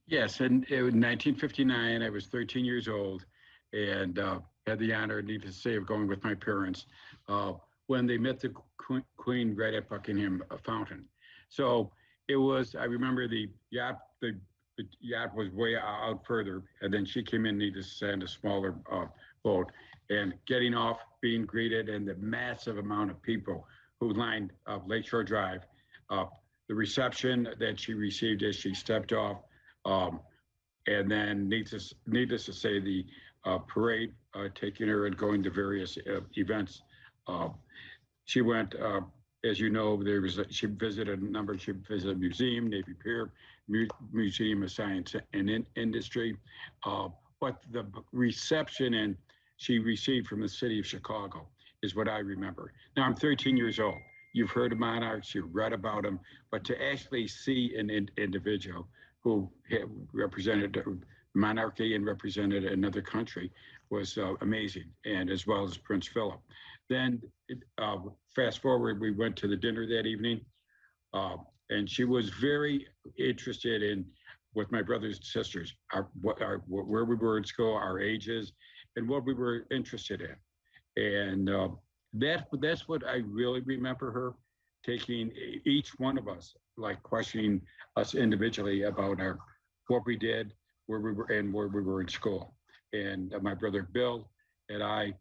Yes, and in 1959, I was 13 years old and had the honor, needless to say, of going with my parents when they met the Queen right at Buckingham Fountain. So it was, I remember the yacht was way out further, and then she came in, needless to say, in a smaller boat, and getting off, being greeted, and the massive amount of people who lined up Lakeshore Drive, uh, the reception that she received as she stepped off. Um, and then needless to say, the parade taking her and going to various events. Uh, she went, as you know, she visited a number. She visited a museum, Navy Pier, Museum of Science and Industry. Uh, but the reception and she received from the city of Chicago is what I remember. Now I'm 13 years old. You've heard of monarchs, you've read about them, but to actually see an individual who represented monarchy and represented another country was amazing, and as well as Prince Philip. Then fast forward, we went to the dinner that evening, uh, and she was very interested in with my brothers and sisters, where we were in school, our ages, and what we were interested in. And that's what I really remember her taking each one of us, like questioning us individually about our what we did, where we were, and where we were in school. And my brother Bill and I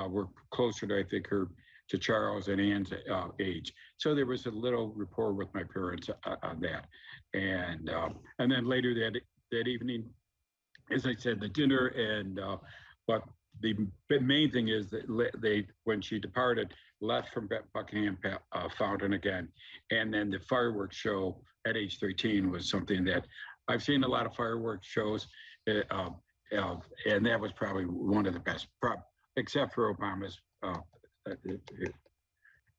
were closer to, I think, her to Charles and Anne's age. So there was a little rapport with my parents on that. And then later that evening, as I said, the dinner and but the main thing is that they, when she departed, left from Buckingham Fountain again, and then the fireworks show at age 13 was something that I've seen a lot of fireworks shows, uh, uh, and that was probably one of the best, except for Obama's.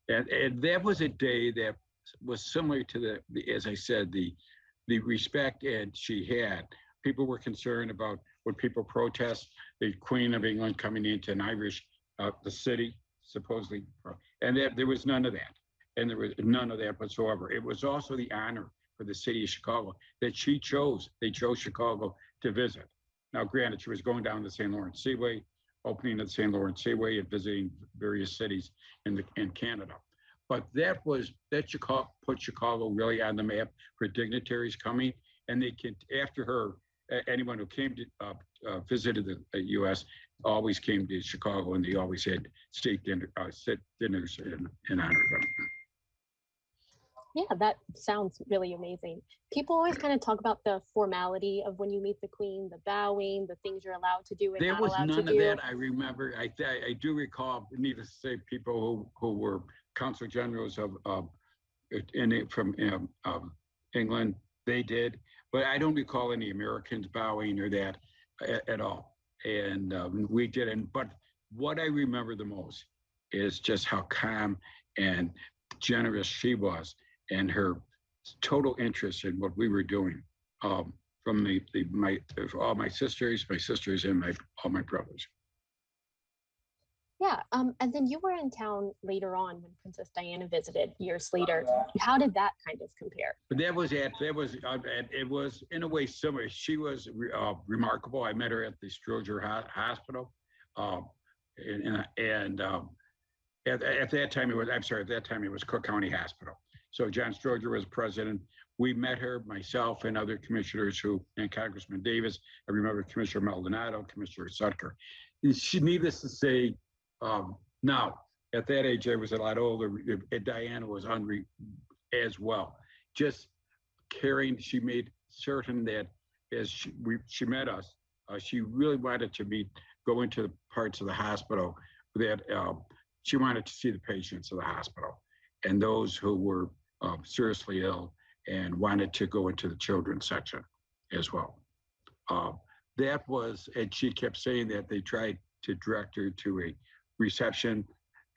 And that was a day that was similar to as I said, the respect and she had. People were concerned about when people protest the Queen of England coming into an Irish, the city, supposedly, and there was none of that. And there was none of that whatsoever. It was also the honor for the city of Chicago that they chose Chicago to visit. Now, granted, she was going down the St. Lawrence Seaway, opening of the St. Lawrence Seaway and visiting various cities in Canada. But that Chicago put Chicago really on the map for dignitaries coming, and they can after her. Anyone who came to visited the U.S. always came to Chicago, and they always had state dinners in honor of them. Yeah, that sounds really amazing. People always kind of talk about the formality of when you meet the Queen, the bowing, the things you're allowed to do and There not was allowed to none of do. that. I remember. I do recall. Needless to say, people who were consul generals from England, they did, but I don't recall any Americans bowing or that at all. And we didn't. But what I remember the most is just how calm and generous she was, and her total interest in what we were doing. From all my sisters, and all my brothers. Yeah, and then you were in town later on when Princess Diana visited years later. How did that kind of compare? But it was in a way similar. She was remarkable. I met her at the Stroger Hospital, uh, and at that time it was Cook County Hospital. So John Stroger was president. We met her, myself and other commissioners and Congressman Davis. I remember Commissioner Maldonado, Commissioner Sutker. Needless to say, now at that age I was a lot older. Diana was as well. Just caring, she made certain that as she met us, she really wanted to go into the parts of the hospital that she wanted to see the patients of the hospital and those who were seriously ill and wanted to go into the children's section as well. And she kept saying that they tried to direct her to a reception,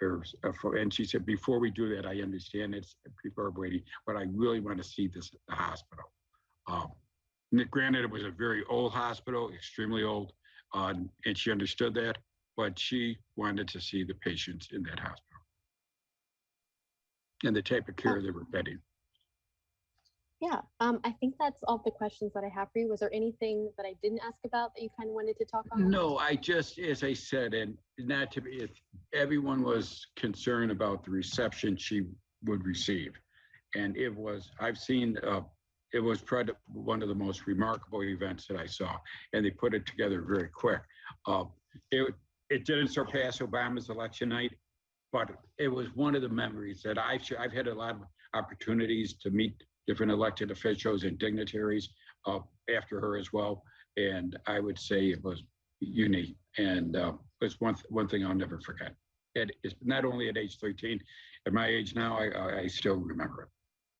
and she said, before we do that, I understand people are waiting, but I really want to see the hospital. Granted, it was a very old hospital, extremely old, and she understood that, but she wanted to see the patients in that hospital and the type of care they were getting. Yeah, I think that's all the questions that I have for you. Was there anything that I didn't ask about that you kind of wanted to talk on? No, I just, as I said, and not to be, everyone was concerned about the reception she would receive. And it was, I've seen, it was probably one of the most remarkable events that I saw, and they put it together very quick. Uh, it, it didn't surpass Obama's election night, but it was one of the memories that I've had a lot of opportunities to meet different elected officials and dignitaries after her as well. And I would say it was unique. And it's one thing I'll never forget. It's not only at age 13, at my age now, I still remember it.